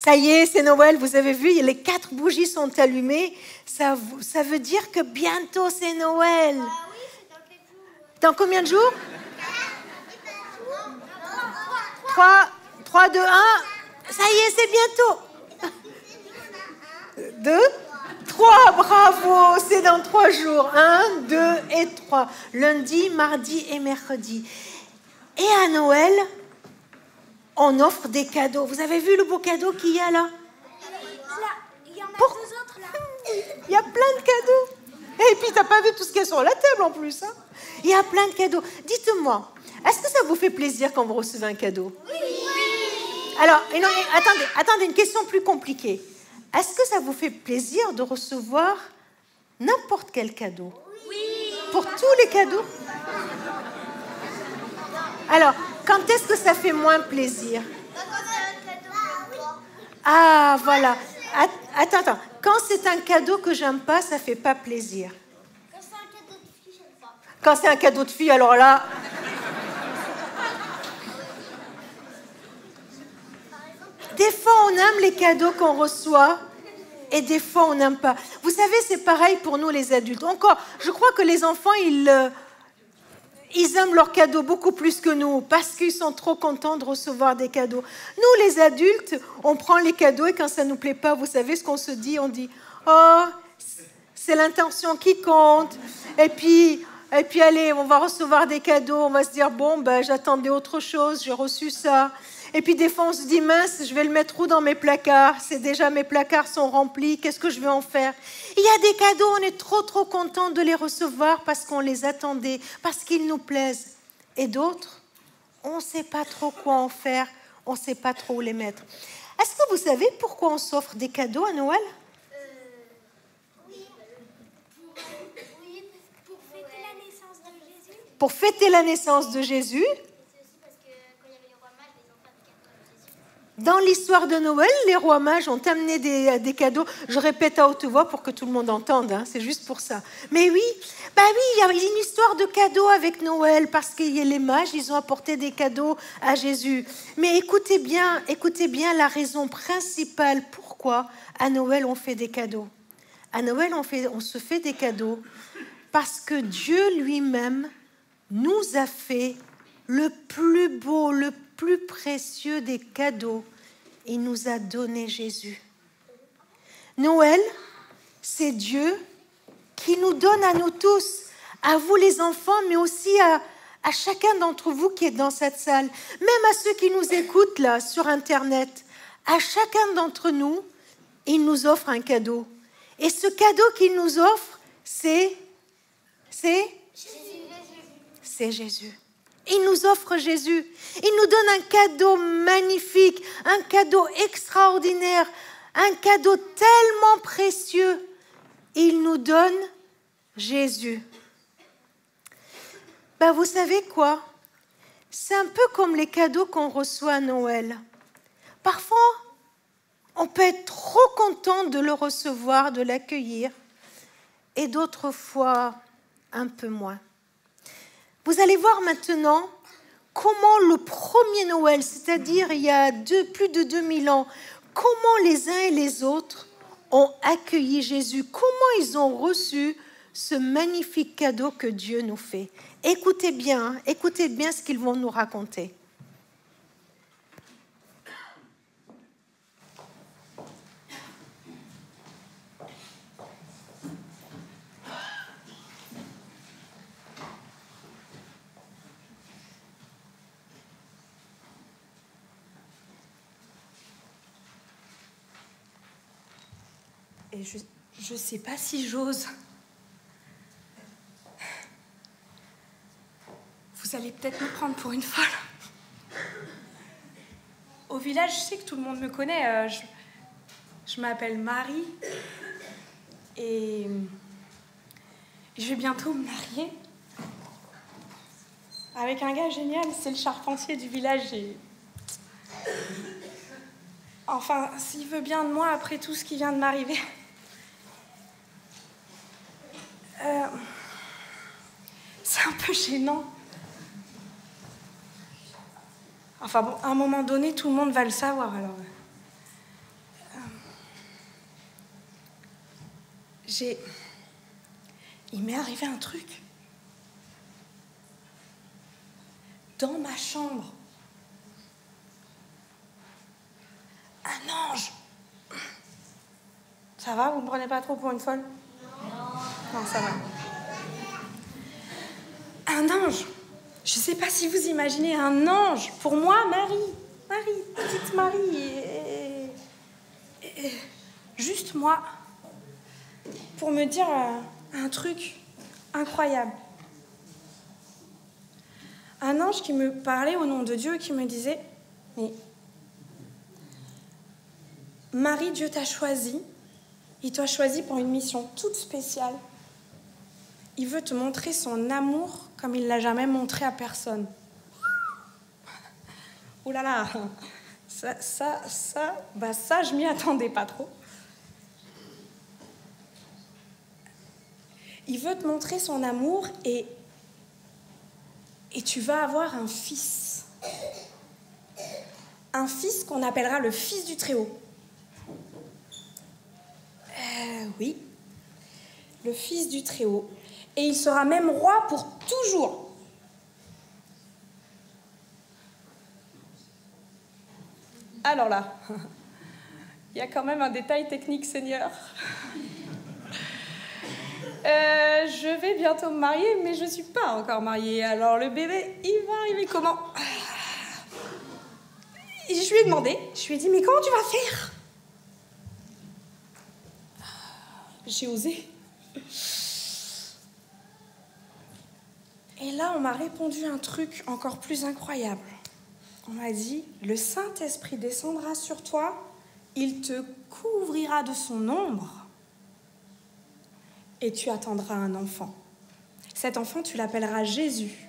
Ça y est, c'est Noël, vous avez vu, les 4 bougies sont allumées. Ça veut dire que bientôt c'est Noël. Ah oui, c'est dans quelques jours. Dans combien de jours? 3, 2, 1. Ça y est, c'est bientôt. 2, 3, bravo, c'est dans 3 jours. 1, 2 et 3. Lundi, mardi et mercredi. Et à Noël, on offre des cadeaux. Vous avez vu le beau cadeau qu'il y a là? Il y en a 2 autres là. Il y a plein de cadeaux. Et puis, tu n'as pas vu tout ce qu'il y a sur la table en plus. Hein? Il y a plein de cadeaux. Dites-moi, est-ce que ça vous fait plaisir quand vous recevez un cadeau? Oui. Alors, non, attendez, une question plus compliquée. Est-ce que ça vous fait plaisir de recevoir n'importe quel cadeau? Oui. Pour tous les cadeaux? Alors, quand est-ce que ça fait moins plaisir? Ah, voilà. Attends. Quand c'est un cadeau que j'aime pas, ça fait pas plaisir. Quand c'est un cadeau de fille, j'aime pas. Quand c'est un cadeau de fille, alors là... Des fois, on aime les cadeaux qu'on reçoit et des fois, on n'aime pas. Vous savez, c'est pareil pour nous, les adultes. Encore, je crois que les enfants, ils aiment leurs cadeaux beaucoup plus que nous parce qu'ils sont trop contents de recevoir des cadeaux. Nous, les adultes, on prend les cadeaux et quand ça ne nous plaît pas, vous savez ce qu'on se dit? On dit « Oh, c'est l'intention qui compte. » Et puis, allez, on va recevoir des cadeaux. On va se dire « Bon, ben, j'attendais autre chose, j'ai reçu ça. » Et puis des fois, on se dit « Mince, je vais le mettre où dans mes placards? C'est déjà, mes placards sont remplis. Qu'est-ce que je vais en faire ?» Il y a des cadeaux, on est trop content de les recevoir parce qu'on les attendait, parce qu'ils nous plaisent. Et d'autres, on ne sait pas trop quoi en faire, on ne sait pas trop où les mettre. Est-ce que vous savez pourquoi on s'offre des cadeaux à Noël? Oui. Pour fêter la naissance de Jésus. Pour fêter la naissance de Jésus. C'est aussi parce que quand il y avait les rois mages, les enfants avaient cadeaux à Jésus. Dans l'histoire de Noël, les rois mages ont amené des cadeaux. Je répète à haute voix pour que tout le monde entende, hein, c'est juste pour ça. Mais oui, il y a une histoire de cadeaux avec Noël, parce que les mages, ils ont apporté des cadeaux à Jésus. Mais écoutez bien la raison principale pourquoi à Noël on fait des cadeaux. À Noël, on se fait des cadeaux parce que Dieu lui-même nous a fait le plus beau, le plus précieux des cadeaux. Il nous a donné Jésus. Noël, c'est Dieu qui nous donne à nous tous, à vous les enfants, mais aussi à chacun d'entre vous qui est dans cette salle, même à ceux qui nous écoutent là sur Internet. À chacun d'entre nous, il nous offre un cadeau. Et ce cadeau qu'il nous offre, c'est Jésus. Il nous offre Jésus. Il nous donne un cadeau magnifique, un cadeau extraordinaire, un cadeau tellement précieux. Il nous donne Jésus. Vous savez quoi? C'est un peu comme les cadeaux qu'on reçoit à Noël. Parfois, on peut être trop content de le recevoir, de l'accueillir, et d'autres fois, un peu moins. Vous allez voir maintenant comment le premier Noël, c'est-à-dire il y a plus de 2000 ans, comment les uns et les autres ont accueilli Jésus, comment ils ont reçu ce magnifique cadeau que Dieu nous fait. Écoutez bien ce qu'ils vont nous raconter. Et je sais pas si j'ose. Vous allez peut-être me prendre pour une folle. Au village, je sais que tout le monde me connaît. Je m'appelle Marie. Et je vais bientôt me marier avec un gars génial. C'est le charpentier du village. Enfin, s'il veut bien de moi après tout ce qui vient de m'arriver. C'est un peu gênant. Enfin bon, à un moment donné, tout le monde va le savoir, alors. Il m'est arrivé un truc. Dans ma chambre, un ange. Ça va, vous me prenez pas trop pour une folle? Non, ça va. Un ange. Je sais pas si vous imaginez un ange. Pour moi, Marie, petite Marie. Et juste moi. Pour me dire un truc incroyable. Un ange qui me parlait au nom de Dieu et qui me disait « Mais Marie, Dieu t'a choisi. Il t'a choisi pour une mission toute spéciale. Il veut te montrer son amour comme il ne l'a jamais montré à personne. » Ouh là là, ça, je m'y attendais pas trop. Il veut te montrer son amour et tu vas avoir un fils. Un fils qu'on appellera le fils du Très-Haut. Oui, le fils du Très-Haut. Et il sera même roi pour toujours. Alors là, il y a quand même un détail technique, Seigneur. Je vais bientôt me marier, mais je ne suis pas encore mariée. Alors le bébé, il va arriver comment? Et je lui ai demandé, je lui ai dit, mais comment tu vas faire? J'ai osé. Et là, on m'a répondu un truc encore plus incroyable. On m'a dit, le Saint-Esprit descendra sur toi, il te couvrira de son ombre et tu attendras un enfant. Cet enfant, tu l'appelleras Jésus.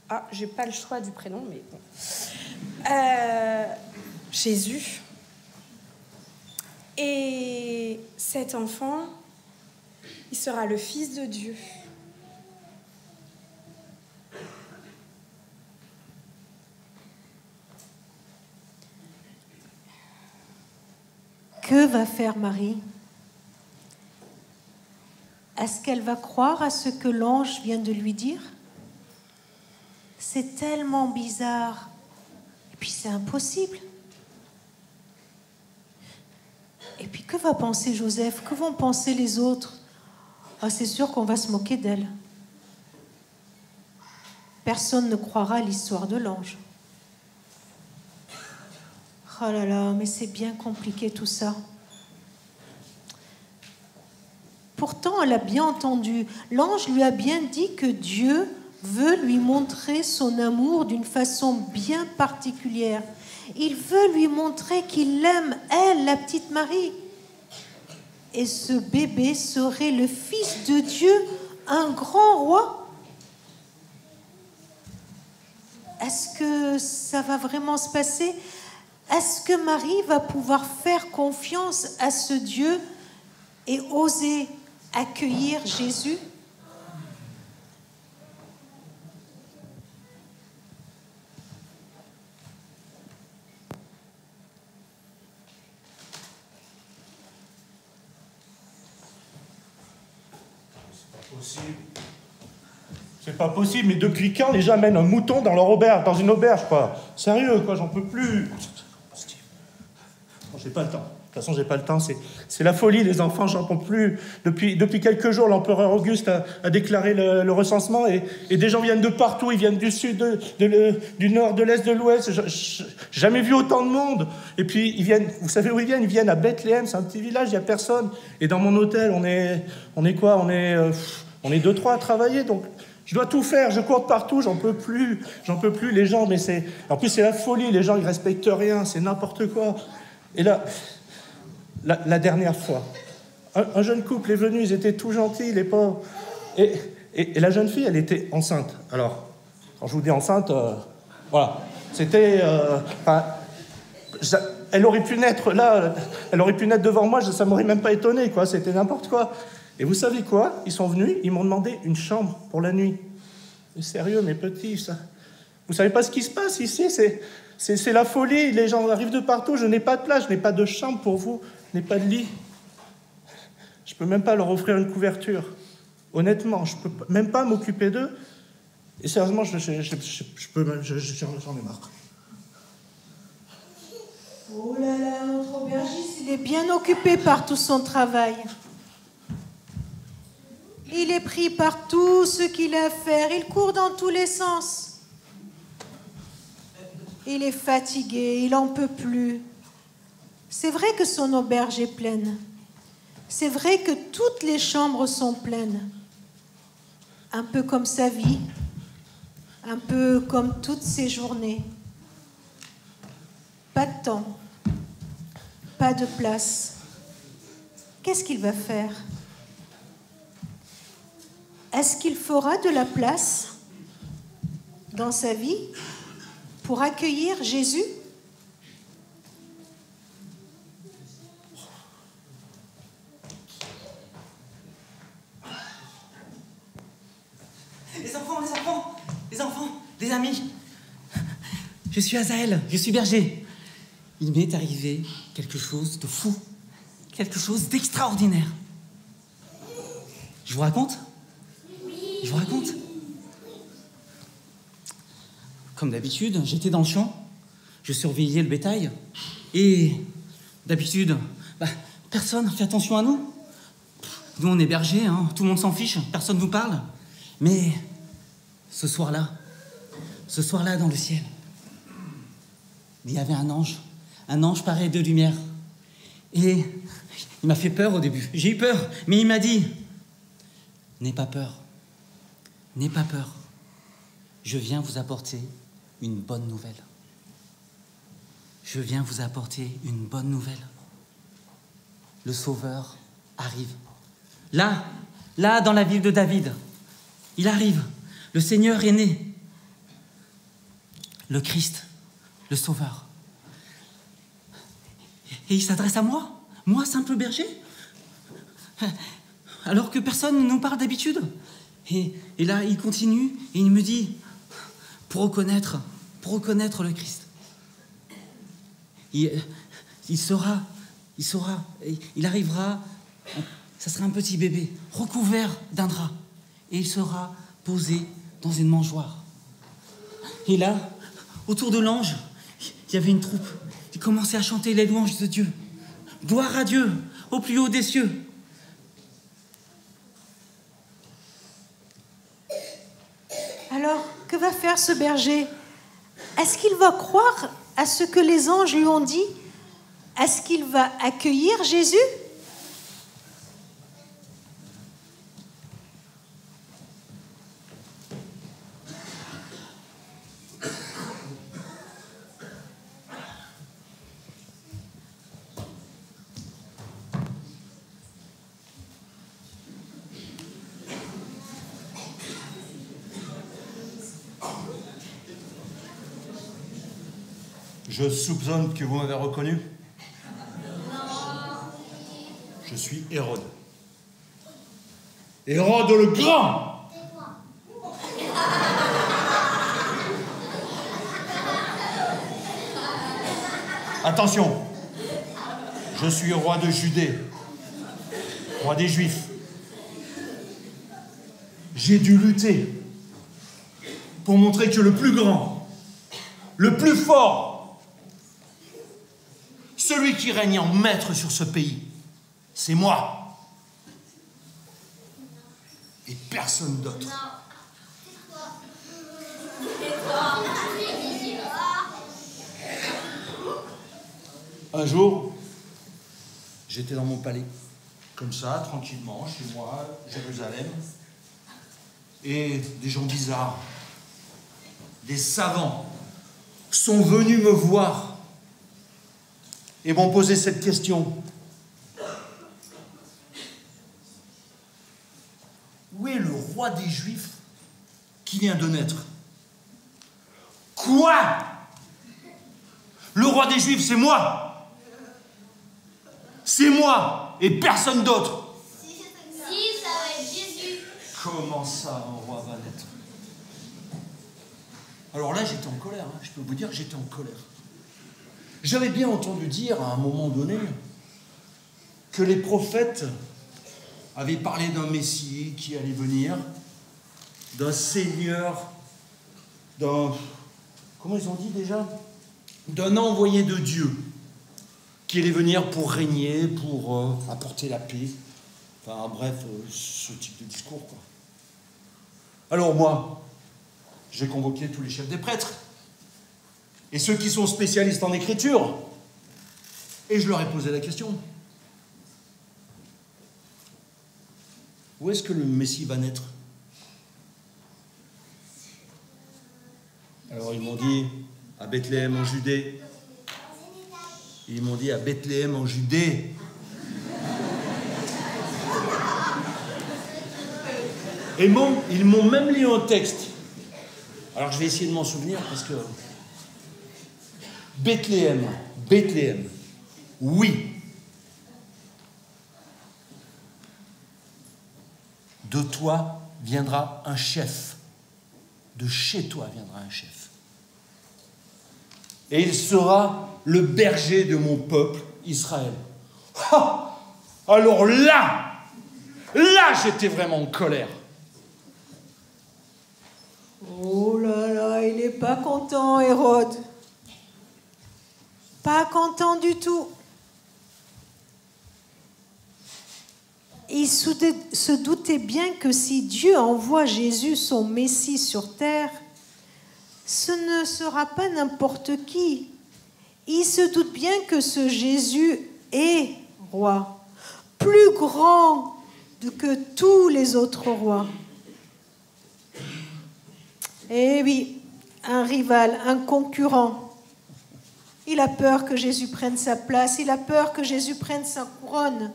Ah, j'ai pas le choix du prénom, mais bon. Jésus. Et cet enfant, il sera le Fils de Dieu. Que va faire Marie? Est-ce qu'elle va croire à ce que l'ange vient de lui dire? C'est tellement bizarre. Et puis c'est impossible. Et puis que va penser Joseph? Que vont penser les autres? Ah, c'est sûr qu'on va se moquer d'elle. Personne ne croira à l'histoire de l'ange. Oh là là, mais c'est bien compliqué tout ça. Pourtant, elle a bien entendu. L'ange lui a bien dit que Dieu veut lui montrer son amour d'une façon bien particulière. Il veut lui montrer qu'il l'aime, elle, la petite Marie. Et ce bébé serait le Fils de Dieu, un grand roi. Est-ce que ça va vraiment se passer? Est-ce que Marie va pouvoir faire confiance à ce Dieu et oser accueillir Jésus? C'est pas possible, mais depuis quand les gens mènent un mouton dans leur auberge, dans une auberge, quoi? Sérieux, quoi, j'en peux plus. Bon, j'ai pas le temps. De toute façon, j'ai pas le temps. C'est la folie, les enfants, j'en peux plus. Depuis quelques jours, l'empereur Auguste a déclaré le recensement et des gens viennent de partout. Ils viennent du sud, du nord, de l'est, de l'ouest. J'ai jamais vu autant de monde. Et puis, ils viennent, vous savez où ils viennent? Ils viennent à Bethléem, c'est un petit village, il n'y a personne. Et dans mon hôtel, on est quoi? On est 2-3 à travailler, donc... Je dois tout faire, je cours partout, j'en peux plus, les gens, mais en plus c'est la folie, les gens ils respectent rien, c'est n'importe quoi. Et là, la dernière fois, un jeune couple est venu, ils étaient tout gentils, les pauvres, et la jeune fille, elle était enceinte. Alors, quand je vous dis enceinte, voilà, c'était, elle aurait pu naître là, elle aurait pu naître devant moi, ça m'aurait même pas étonné, quoi, c'était n'importe quoi. Et vous savez quoi? Ils sont venus, ils m'ont demandé une chambre pour la nuit. Mais sérieux, mes petits, ça. Vous savez pas ce qui se passe ici? C'est la folie, les gens arrivent de partout, je n'ai pas de place, je n'ai pas de chambre pour vous, je n'ai pas de lit. Je peux même pas leur offrir une couverture. Honnêtement, je peux même pas m'occuper d'eux. Et sérieusement, j'en ai marre. Oh là là, notre aubergiste, il est bien occupé par tout son travail. Il est pris par tout ce qu'il a à faire. Il court dans tous les sens. Il est fatigué, il n'en peut plus. C'est vrai que son auberge est pleine. C'est vrai que toutes les chambres sont pleines. Un peu comme sa vie, un peu comme toutes ses journées. Pas de temps, pas de place. Qu'est-ce qu'il va faire? Est-ce qu'il fera de la place dans sa vie pour accueillir Jésus? Les amis, je suis Azaël, je suis berger. Il m'est arrivé quelque chose de fou, quelque chose d'extraordinaire. Je vous raconte? Je vous raconte? Comme d'habitude, j'étais dans le champ, je surveillais le bétail, et d'habitude, personne ne fait attention à nous. Nous, on est bergers, hein, tout le monde s'en fiche, personne ne nous parle. Mais ce soir-là, dans le ciel, il y avait un ange pareil de lumière. Et il m'a fait peur au début. J'ai eu peur, mais il m'a dit, n'aie pas peur, je viens vous apporter une bonne nouvelle. Je viens vous apporter une bonne nouvelle. Le Sauveur arrive. Là, dans la ville de David, il arrive. Le Seigneur est né. Le Christ, le Sauveur. Et il s'adresse à moi, simple berger, alors que personne ne nous parle d'habitude. Et là, il continue et il me dit, pour reconnaître le Christ, il arrivera, ça sera un petit bébé recouvert d'un drap et il sera posé dans une mangeoire. Et là, autour de l'ange, il y avait une troupe qui commençait à chanter les louanges de Dieu. Gloire à Dieu, au plus haut des cieux. Alors, que va faire ce berger? Est-ce qu'il va croire à ce que les anges lui ont dit? Est-ce qu'il va accueillir Jésus? Je soupçonne que vous m'avez reconnu. Je suis Hérode. Hérode le Grand. Attention, je suis roi de Judée, roi des Juifs. J'ai dû lutter pour montrer que le plus grand, le plus fort, celui qui règne en maître sur ce pays, c'est moi. Et personne d'autre. Un jour, j'étais dans mon palais, comme ça, tranquillement, chez moi, Jérusalem, et des gens bizarres, des savants, sont venus me voir et m'ont posé cette question. Où est le roi des Juifs qui vient de naître? Quoi? Le roi des Juifs, c'est moi! C'est moi et personne d'autre! Si, ça va être Jésus. Comment ça, un roi va naître? Alors là, j'étais en colère, hein. Je peux vous dire que j'étais en colère. J'avais bien entendu dire, à un moment donné, que les prophètes avait parlé d'un Messie qui allait venir, d'un Seigneur, d'un... Comment ils ont dit déjà? D'un envoyé de Dieu qui allait venir pour régner, pour apporter la paix. Enfin, bref, ce type de discours, quoi. Alors moi, j'ai convoqué tous les chefs des prêtres et ceux qui sont spécialistes en écriture. Et je leur ai posé la question. Où est-ce que le Messie va naître? Alors ils m'ont dit à Bethléem en Judée. Ils m'ont dit à Bethléem en Judée. Et ils m'ont même lu un texte. Alors je vais essayer de m'en souvenir parce que... Bethléem, oui. De toi viendra un chef. De chez toi viendra un chef. Et il sera le berger de mon peuple, Israël. Ah! Alors là, j'étais vraiment en colère. Oh là là, il n'est pas content, Hérode. Pas content du tout. Il se doutait bien que si Dieu envoie Jésus, son Messie, sur terre, ce ne sera pas n'importe qui. Il se doute bien que ce Jésus est roi, plus grand que tous les autres rois. Eh oui, un rival, un concurrent. Il a peur que Jésus prenne sa place, il a peur que Jésus prenne sa couronne.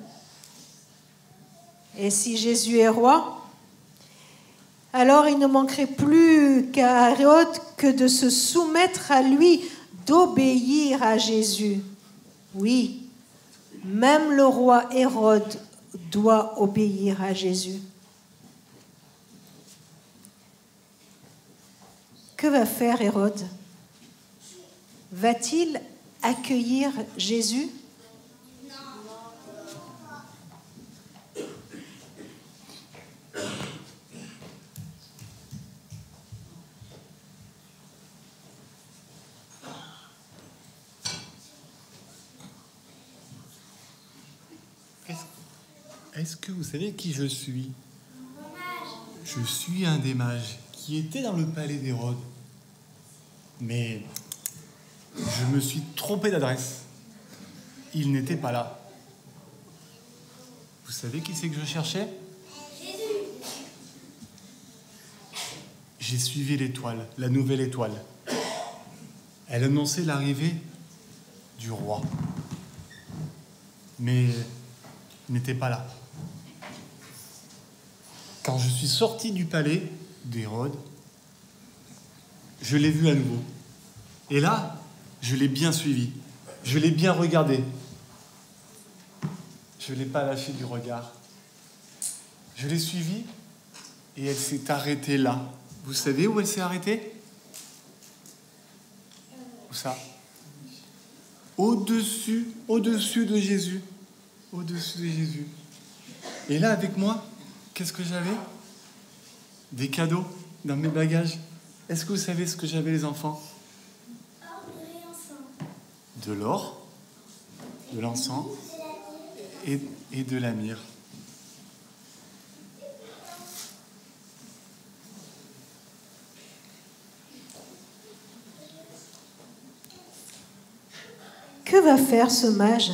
Et si Jésus est roi, alors il ne manquerait plus qu'à Hérode que de se soumettre à lui, d'obéir à Jésus. Oui, même le roi Hérode doit obéir à Jésus. Que va faire Hérode? Va-t-il accueillir Jésus? Est-ce que vous savez qui je suis? Je suis un des mages qui était dans le palais d'Hérode. Mais je me suis trompé d'adresse. Il n'était pas là. Vous savez qui c'est que je cherchais? J'ai suivi l'étoile, la nouvelle étoile. Elle annonçait l'arrivée du roi. Mais il n'était pas là. Quand je suis sorti du palais d'Hérode, je l'ai vu à nouveau. Et là, je l'ai bien suivi. Je l'ai bien regardé. Je ne l'ai pas lâché du regard. Je l'ai suivie et elle s'est arrêtée là. Vous savez où elle s'est arrêtée? Où ça? Au-dessus de Jésus. Au-dessus de Jésus. Et là, avec moi, qu'est-ce que j'avais? Des cadeaux dans mes bagages. Est-ce que vous savez ce que j'avais, les enfants? De l'or, de l'encens et de la myrrhe. Que va faire ce mage?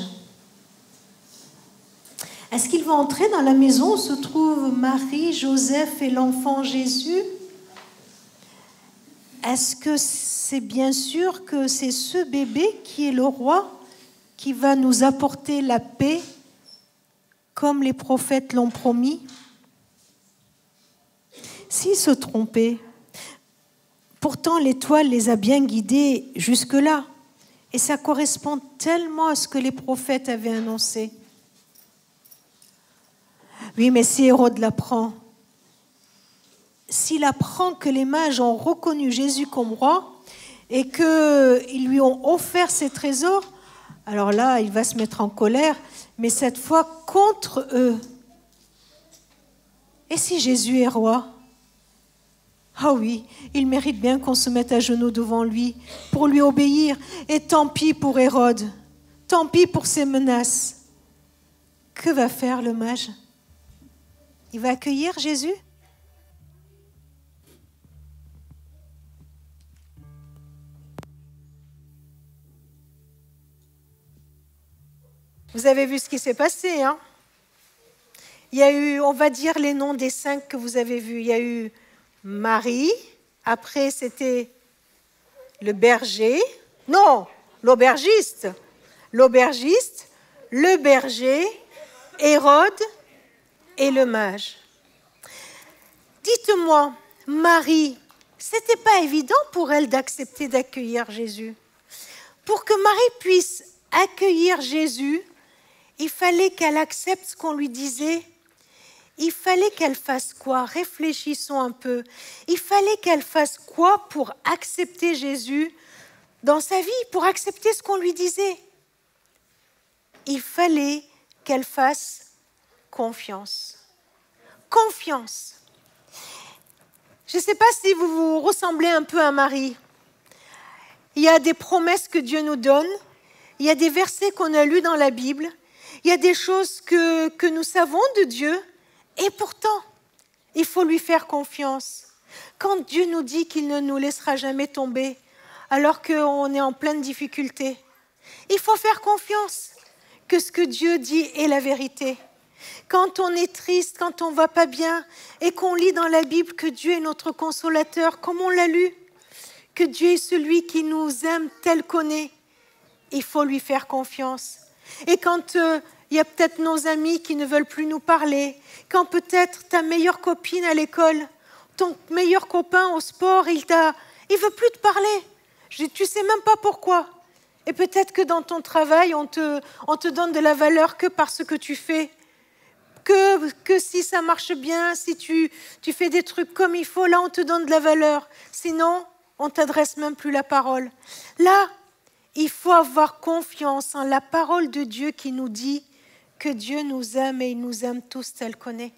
Est-ce qu'il va entrer dans la maison où se trouvent Marie, Joseph et l'enfant Jésus? Est-ce que c'est bien sûr que c'est ce bébé qui est le roi qui va nous apporter la paix comme les prophètes l'ont promis? S'ils se trompaient, pourtant l'étoile les a bien guidés jusque-là. Et ça correspond tellement à ce que les prophètes avaient annoncé. Oui, mais si Hérode l'apprend, s'il apprend que les mages ont reconnu Jésus comme roi et qu'ils lui ont offert ses trésors, alors là, il va se mettre en colère, mais cette fois contre eux. Et si Jésus est roi? Ah oui, il mérite bien qu'on se mette à genoux devant lui pour lui obéir. Et tant pis pour Hérode, tant pis pour ses menaces. Que va faire le mage? Il va accueillir Jésus? Vous avez vu ce qui s'est passé, hein? Il y a eu, on va dire les noms des 5 que vous avez vus. Il y a eu Marie, après c'était le berger, non, l'aubergiste, le berger, Hérode et le mage. Dites-moi, Marie, c'était pas évident pour elle d'accepter d'accueillir Jésus. Pour que Marie puisse accueillir Jésus, il fallait qu'elle accepte ce qu'on lui disait. Il fallait qu'elle fasse quoi? Réfléchissons un peu. Il fallait qu'elle fasse quoi pour accepter Jésus dans sa vie, pour accepter ce qu'on lui disait? Il fallait qu'elle fasse confiance. Confiance. Je ne sais pas si vous vous ressemblez un peu à Marie. Il y a des promesses que Dieu nous donne. Il y a des versets qu'on a lus dans la Bible. Il y a des choses que nous savons de Dieu. Et pourtant, il faut lui faire confiance. Quand Dieu nous dit qu'il ne nous laissera jamais tomber, alors qu'on est en pleine difficulté, il faut faire confiance que ce que Dieu dit est la vérité. Quand on est triste, quand on ne va pas bien, et qu'on lit dans la Bible que Dieu est notre consolateur, comme on l'a lu, que Dieu est celui qui nous aime tel qu'on est, il faut lui faire confiance. Et quand il y a peut-être nos amis qui ne veulent plus nous parler, quand peut-être ta meilleure copine à l'école, ton meilleur copain au sport, il veut plus te parler. Tu sais même pas pourquoi. Et peut-être que dans ton travail, on te donne de la valeur que par ce que tu fais. Que si ça marche bien, si tu fais des trucs comme il faut, là on te donne de la valeur. Sinon, on t'adresse même plus la parole. Là, il faut avoir confiance en la parole de Dieu qui nous dit que Dieu nous aime et il nous aime tous tels qu'on est.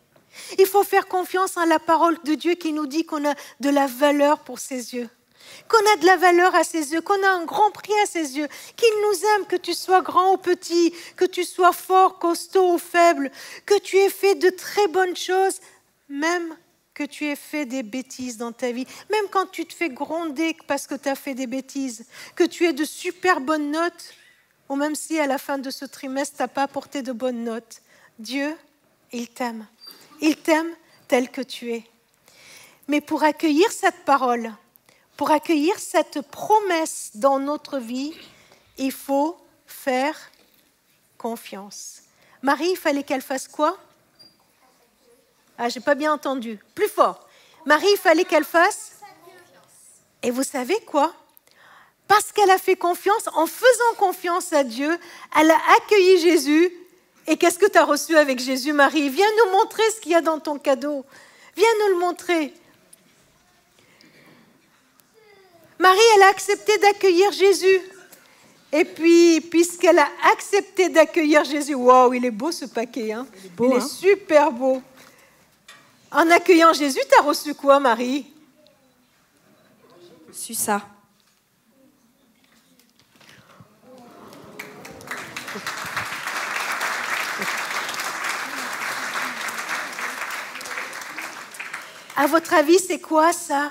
Il faut faire confiance en la parole de Dieu qui nous dit qu'on a de la valeur pour ses yeux, qu'on a de la valeur à ses yeux, qu'on a un grand prix à ses yeux, qu'il nous aime, que tu sois grand ou petit, que tu sois fort, costaud ou faible, que tu aies fait de très bonnes choses, même que tu aies fait des bêtises dans ta vie, même quand tu te fais gronder parce que tu as fait des bêtises, que tu aies de super bonnes notes, ou même si à la fin de ce trimestre, tu n'as pas apporté de bonnes notes. Dieu, il t'aime. Il t'aime tel que tu es. Mais pour accueillir cette parole, pour accueillir cette promesse dans notre vie, il faut faire confiance. Marie, il fallait qu'elle fasse quoi? Ah, j'ai pas bien entendu. Plus fort. Marie, il fallait qu'elle fasse? Et vous savez quoi? Parce qu'elle a fait confiance, en faisant confiance à Dieu, elle a accueilli Jésus. Et qu'est-ce que tu as reçu avec Jésus, Marie? Viens nous montrer ce qu'il y a dans ton cadeau. Viens nous le montrer. Marie, elle a accepté d'accueillir Jésus. Et puis, puisqu'elle a accepté d'accueillir Jésus, waouh, il est beau ce paquet, hein? Il est super beau. En accueillant Jésus, tu as reçu quoi, Marie? J'ai reçu ça. À votre avis, c'est quoi ça?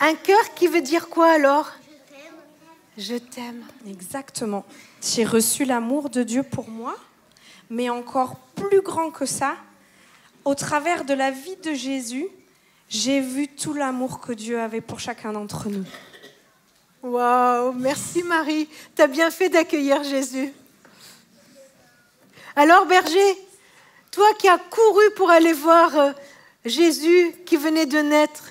Un cœur qui veut dire quoi alors? Je t'aime. Exactement. J'ai reçu l'amour de Dieu pour moi, mais encore plus grand que ça, au travers de la vie de Jésus, j'ai vu tout l'amour que Dieu avait pour chacun d'entre nous. Waouh, merci Marie. Tu as bien fait d'accueillir Jésus. Alors berger, toi qui as couru pour aller voir Jésus qui venait de naître,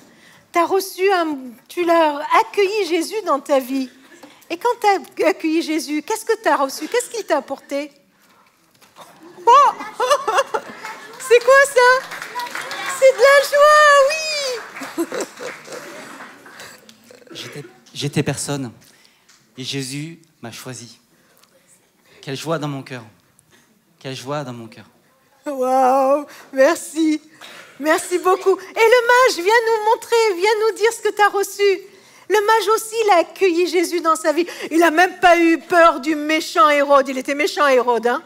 tu l'as accueilli Jésus dans ta vie. Et quand tu as accueilli Jésus, qu'est-ce que tu as reçu? Qu'est-ce qu'il t'a apporté? Oh c'est quoi ça? C'est de la joie, oui. J'étais personne et Jésus m'a choisi. Quelle joie dans mon cœur. Quelle joie dans mon cœur. Waouh, merci. Merci beaucoup. Et le mage, viens nous montrer, viens nous dire ce que tu as reçu. Le mage aussi, il a accueilli Jésus dans sa vie. Il n'a même pas eu peur du méchant Hérode. Il était méchant Hérode, hein?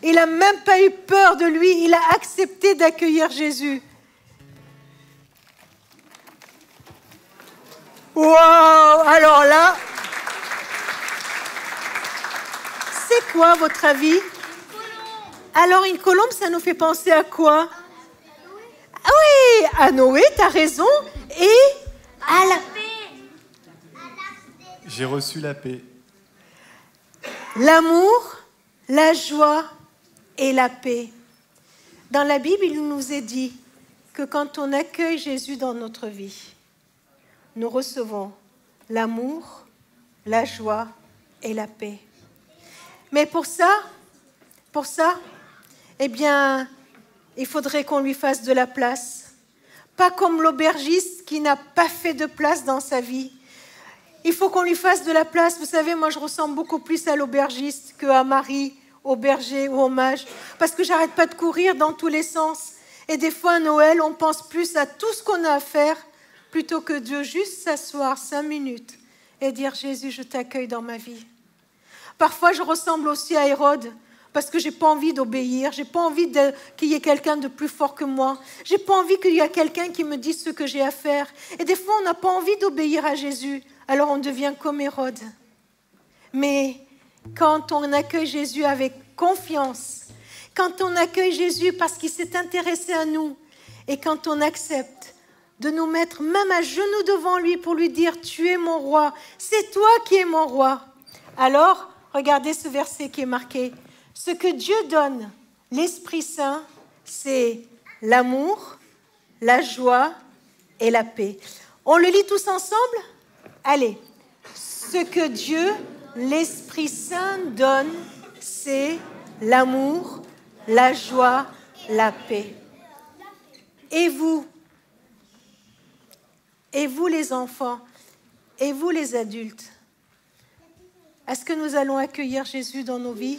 Il n'a même pas eu peur de lui. Il a accepté d'accueillir Jésus. Waouh! Alors là, c'est quoi votre avis? Alors une colombe, ça nous fait penser à quoi? Ah oui, à Noé, t'as raison. Et à la paix. J'ai reçu la paix. L'amour, la joie et la paix. Dans la Bible, il nous est dit que quand on accueille Jésus dans notre vie, nous recevons l'amour, la joie et la paix. Mais pour ça, eh bien, il faudrait qu'on lui fasse de la place. Pas comme l'aubergiste qui n'a pas fait de place dans sa vie. Il faut qu'on lui fasse de la place. Vous savez, moi, je ressemble beaucoup plus à l'aubergiste qu'à Marie, au berger ou au mage, parce que j'arrête pas de courir dans tous les sens. Et des fois, à Noël, on pense plus à tout ce qu'on a à faire, plutôt que de juste s'asseoir 5 minutes et dire « Jésus, je t'accueille dans ma vie ». Parfois, je ressemble aussi à Hérode, parce que j'ai pas envie d'obéir, j'ai pas envie qu'il y ait quelqu'un de plus fort que moi, j'ai pas envie qu'il y ait quelqu'un qui me dise ce que j'ai à faire. Et des fois, on n'a pas envie d'obéir à Jésus, alors on devient comme Hérode. Mais quand on accueille Jésus avec confiance, quand on accueille Jésus parce qu'il s'est intéressé à nous, et quand on accepte de nous mettre même à genoux devant lui pour lui dire « Tu es mon roi, c'est toi qui es mon roi », alors regardez ce verset qui est marqué. Ce que Dieu donne, l'Esprit Saint, c'est l'amour, la joie et la paix. On le lit tous ensemble? Allez. Ce que Dieu, l'Esprit Saint donne, c'est l'amour, la joie, la paix. Et vous les enfants, et vous les adultes, est-ce que nous allons accueillir Jésus dans nos vies?